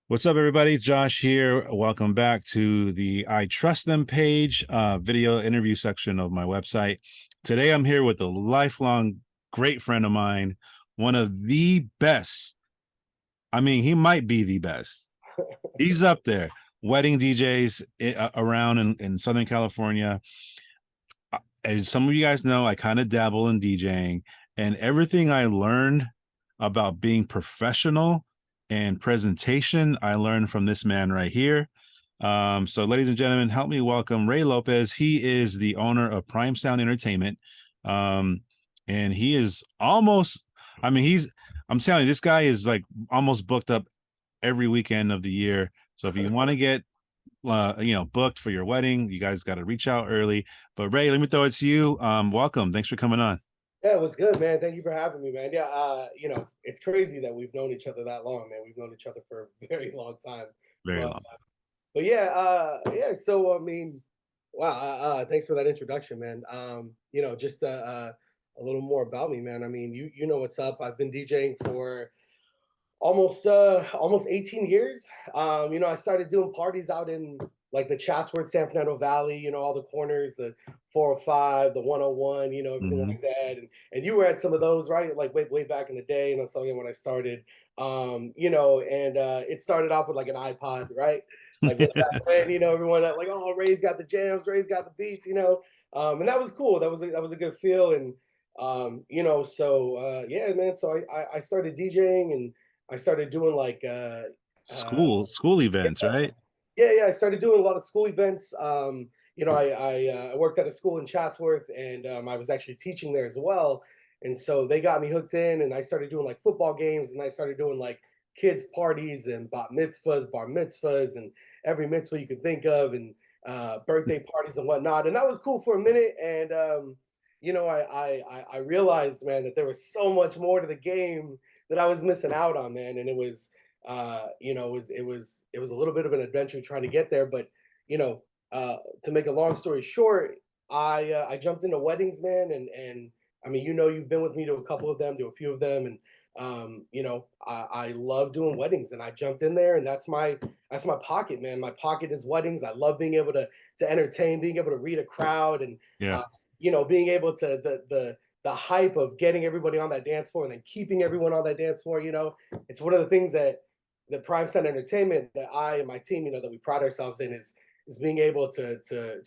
What's up, everybody? Josh here. Welcome back to the I Trust Them page, video interview section of my website. Today, I'm here with a lifelong great friend of mine, one of the best. I mean, he might be the best. He's up there. Wedding DJs around in Southern California. As some of you guys know, I kind of dabble in DJing, and everything I learned about being professional and presentation, I learned from this man right here. So, ladies and gentlemen, help me welcome Ray Lopez. He is the owner of Prime Sound Entertainment. And he is almost, I mean, I'm telling you, this guy is like almost booked up every weekend of the year. So if you want to get booked for your wedding, you guys got to reach out early. But Ray, let me throw it to you. Welcome. Thanks for coming on. Yeah, it was good, man. Thank you for having me, man. Yeah, it's crazy that we've known each other that long, man. We've known each other for a very long time. Very But long. but yeah, yeah. So I mean, wow. Thanks for that introduction, man. Just a little more about me, man. I mean, you know what's up. I've been DJing for almost 18 years. I started doing parties out in like the Chatsworth, San Fernando Valley, all the corners, the 405, the 101, everything Mm-hmm. like that. And you were at some of those, right? Like way back in the day, and that's something when I started. It started off with like an iPod, right? Like way back when, everyone like, oh, Ray's got the jams, Ray's got the beats, and that was cool. That was a good feel, and yeah, man. So I started DJing and I started doing like uh School events, right? yeah, I started doing a lot of school events. I worked at a school in Chatsworth, and I was actually teaching there as well. And so they got me hooked in, and I started doing like football games, and I started doing like kids parties and bat mitzvahs, bar mitzvahs, and every mitzvah you could think of, and birthday parties and whatnot. And that was cool for a minute. And I realized, man, that there was so much more to the game that I was missing out on, man. And it was it was a little bit of an adventure trying to get there. But you know, to make a long story short, I jumped into weddings, man, and I mean, you've been with me to a couple of them, to a few of them, and I love doing weddings, and I jumped in there, and that's my pocket, man. My pocket is weddings. I love being able to entertain, being able to read a crowd, and Yeah. being able to the hype of getting everybody on that dance floor and then keeping everyone on that dance floor. It's one of the things that the Prime Center Entertainment that I and my team, that we pride ourselves in is being able to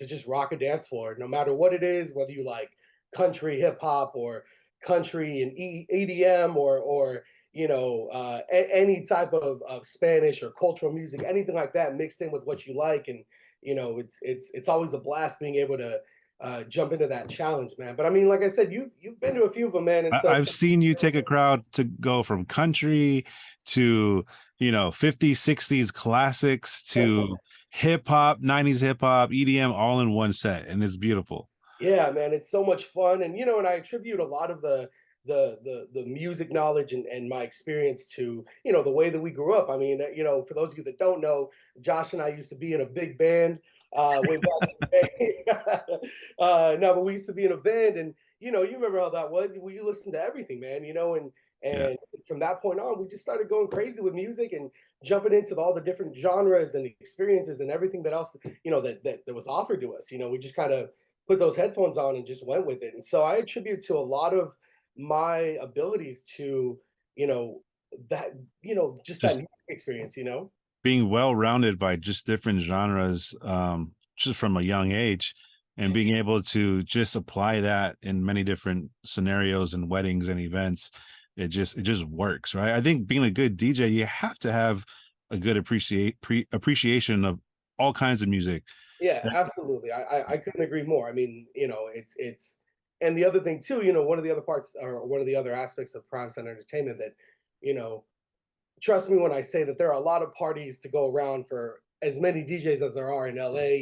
just rock a dance floor, no matter what it is, whether you like country, hip hop, or country and EDM, or any type of Spanish or cultural music, anything like that, mixed in with what you like. And it's always a blast being able to jump into that challenge, man. But I mean, like I said, you've been to a few of them, man, and so I've seen you take a crowd to go from country to, 50s, 60s classics to hip hop, 90s hip hop, EDM all in one set. And it's beautiful. yeah, man, it's so much fun. And and I attribute a lot of the music knowledge and my experience to the way that we grew up. I mean, for those of you that don't know, Josh and I used to be in a big band way back in the day. No, but we used to be in a band, and you remember how that was. We listened to everything, man. And Yeah. and from that point on, we just started going crazy with music and jumping into all the different genres and experiences and everything that else that was offered to us. We just kind of put those headphones on and just went with it. And so I attribute to a lot of my abilities to, you know, just that Just music experience. being well rounded by just different genres, just from a young age, and being able to just apply that in many different scenarios and weddings and events. It just works, right? I think being a good DJ, you have to have a good appreciation of all kinds of music. Yeah, absolutely. I couldn't agree more. I mean, it's and the other thing too, one of the other parts or one of the other aspects of Prime Center Entertainment that, you know, trust me when I say that there are a lot of parties to go around for as many DJs as there are in LA,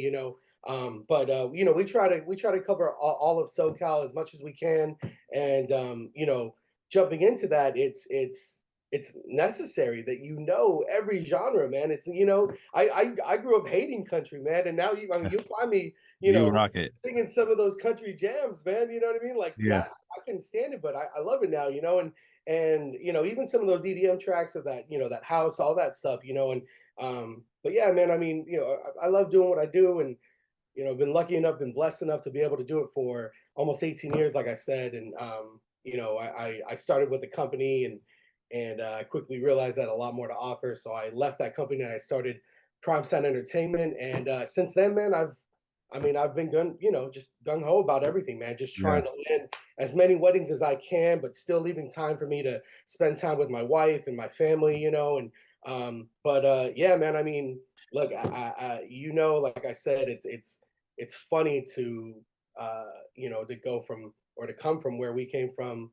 but we try to cover all of SoCal as much as we can, and jumping into that, it's necessary that every genre, man. I grew up hating country, man, and now I mean, you'll find me, You rock it. singing some of those country jams, man. You know what I mean? Like, Yeah. I couldn't stand it, but I love it now, and even some of those EDM tracks of that, that house, all that stuff, and but yeah, man, I mean, I love doing what I do, and been lucky enough, been blessed enough to be able to do it for almost 18 years, like I said. And I started with the company, and I quickly realized I had a lot more to offer. So I left that company and I started Prime Sound Entertainment. And since then, man, I've been just gung ho about everything, man. Just Yeah. trying to land as many weddings as I can, but still leaving time for me to spend time with my wife and my family, and but yeah, man. I mean, look, like I said, it's funny to to go from or to come from where we came from,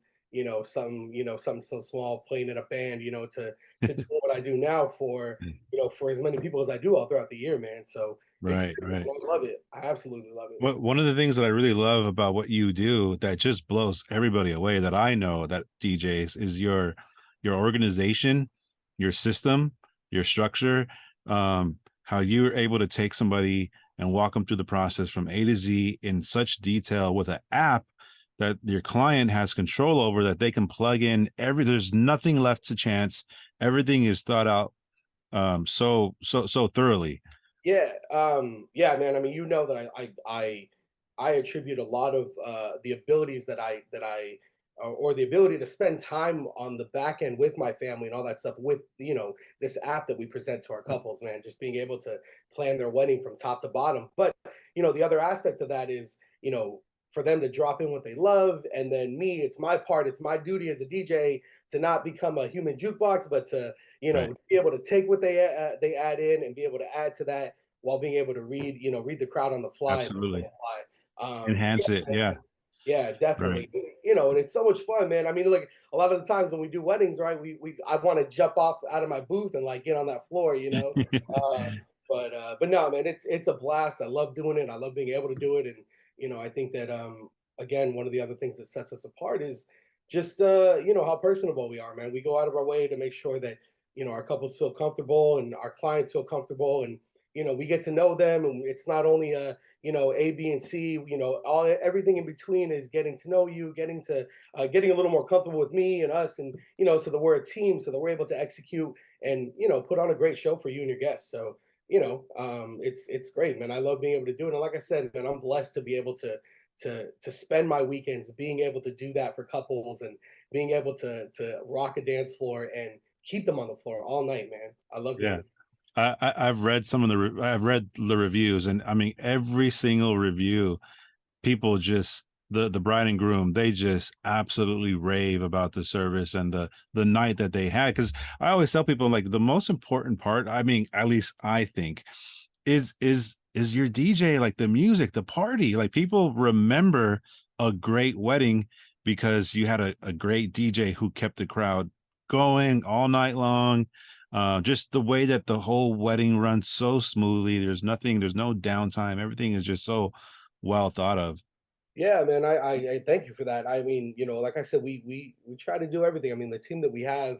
something so small, playing in a band, to do what I do now for for as many people as I do all throughout the year, man. So it's Right, great, right. man. I love it. I absolutely love it. One of the things that I really love about what you do that just blows everybody away that I know that DJs is your organization, your system, your structure, how you're able to take somebody and walk them through the process from A to Z in such detail with an app that your client has control over, that they can plug in there's nothing left to chance. Everything is thought out so thoroughly. Yeah, yeah, man. I mean, that I attribute a lot of the abilities or the ability to spend time on the back end with my family and all that stuff with this app that we present to our couples, man. Just being able to plan their wedding from top to bottom. But the other aspect of that is for them to drop in what they love, and then me, it's my part, it's my duty as a DJ to not become a human jukebox, but to Right. be able to take what they add in and be able to add to that while being able to read the crowd on the fly and on Absolutely. the fly. Enhance it. Yeah. Yeah, Right. definitely. And it's so much fun, man. I mean, look, a lot of the times when we do weddings, right? We I want to jump off out of my booth and like get on that floor. Uh, but no, man, it's a blast. I love doing it. I love being able to do it, and I think that again, one of the other things that sets us apart is just how personable we are, man. We go out of our way to make sure that our couples feel comfortable and our clients feel comfortable, and we get to know them, and it's not only A, B, and C. Everything in between is getting to know you, getting a little more comfortable with me and us, and so that we're a team, so that we're able to execute and put on a great show for you and your guests. So it's great, man. I love being able to do it, and like I said, man, I'm blessed to be able to spend my weekends being able to do that for couples and being able to rock a dance floor and keep them on the floor all night, man. I love doing Yeah. it. I've read some of I've read the reviews, and I mean every single review, people just the bride and groom, they just absolutely rave about the service and the night that they had. Because I always tell people, like, the most important part, I mean, at least I think, is your DJ, like the music, the party. Like, people remember a great wedding because you had a great DJ who kept the crowd going all night long. Just the way that the whole wedding runs so smoothly. There's no downtime. Everything is just so well thought of. Yeah, man. I thank you for that. I mean, like I said, we try to do everything. I mean, the team that we have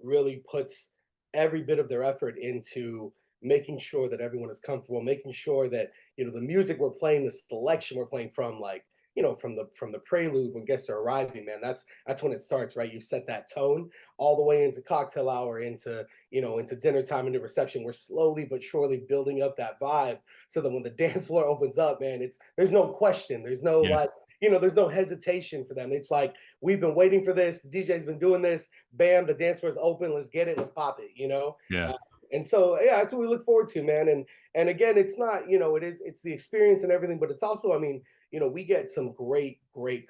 really puts every bit of their effort into making sure that everyone is comfortable, making sure that the music we're playing, the selection we're playing from, like from the prelude when guests are arriving, man. That's when it starts, right? You set that tone all the way into cocktail hour, into dinner time, into reception. We're slowly but surely building up that vibe so that when the dance floor opens up, man, there's no question. There's no Yeah. like, there's no hesitation for them. It's like we've been waiting for this. The DJ's been doing this. Bam, the dance floor is open. Let's get it. Let's pop it. Yeah. Uh, and so yeah, that's what we look forward to, man. And again, it's not, it's the experience and everything, but it's also, I mean, we get some great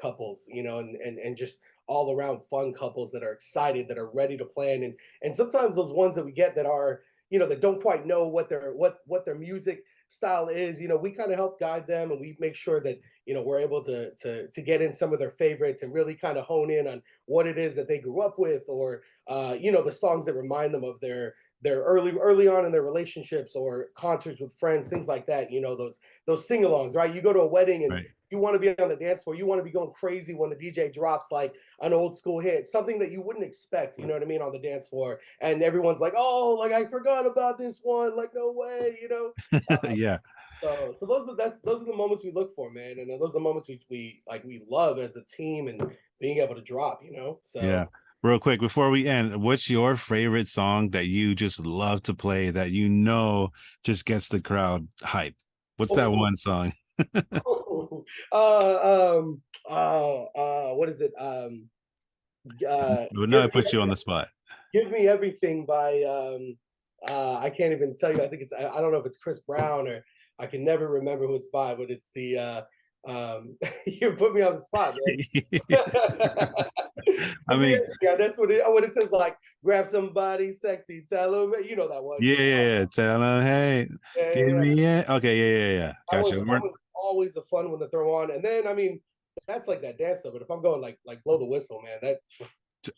couples, and just all around fun couples that are excited, that are ready to plan, and sometimes those ones that we get that are, that don't quite know what their music style is, we kind of help guide them, and we make sure that we're able to get in some of their favorites and really kind of hone in on what it is that they grew up with, or the songs that remind them of their early on in their relationships or concerts with friends, things like that. Those sing-alongs, right? You go to a wedding and Right. you want to be on the dance floor, you want to be going crazy when the DJ drops like an old school hit, something that you wouldn't expect, you know what I mean, on the dance floor, and everyone's like, oh, like I forgot about this one, like no way. Yeah. So those are the moments we look for, man, and those are the moments we love as a team and being able to drop, you know. So Yeah. Real quick before we end, what's your favorite song that you just love to play that you know just gets the crowd hype? What's that oh, one song? what is it? But now Give I me put you on the spot. Give Me Everything by I can't even tell you. I think I don't know if it's Chris Brown or I can never remember who it's by, but it's the you put me on the spot, man. I Give me mean, yeah, that's what it says. Like, grab somebody sexy, tell them, you know that one. yeah, yeah, yeah. Tell them, hey, Yeah, give yeah, yeah. me it. Okay, yeah, yeah, yeah. Gotcha. That was always a fun one to throw on. And then I mean, that's like that dance stuff. But if I'm going like blow the whistle, man,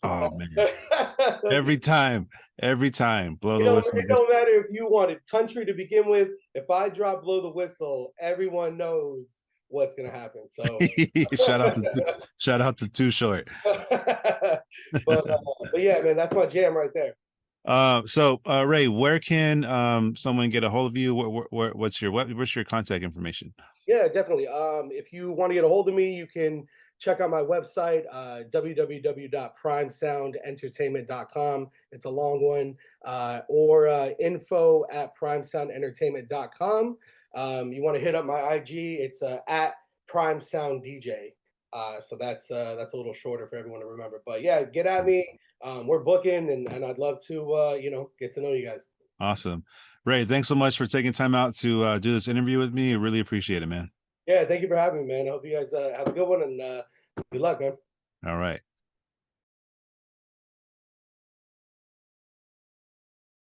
Oh man. that Every time, blow it the whistle. don't Just matter if you wanted country to begin with. If I drop blow the whistle, everyone knows what's gonna happen. So, shout out to shout out to Too Short. but yeah, man, that's my jam right there. Ray, where can someone get a hold of you? What's your contact information? Yeah, definitely. If you want to get a hold of me, you can check out my website, www.primesoundentertainment.com. It's a long one, or info@primesoundentertainment.com. You want to hit up my IG, it's at Prime Sound DJ. So that's a little shorter for everyone to remember. But yeah, get at me. We're booking, and I'd love to get to know you guys. Awesome. Ray, thanks so much for taking time out to do this interview with me. I really appreciate it, man. Yeah, thank you for having me, man. I hope you guys have a good one and good luck, man. All right.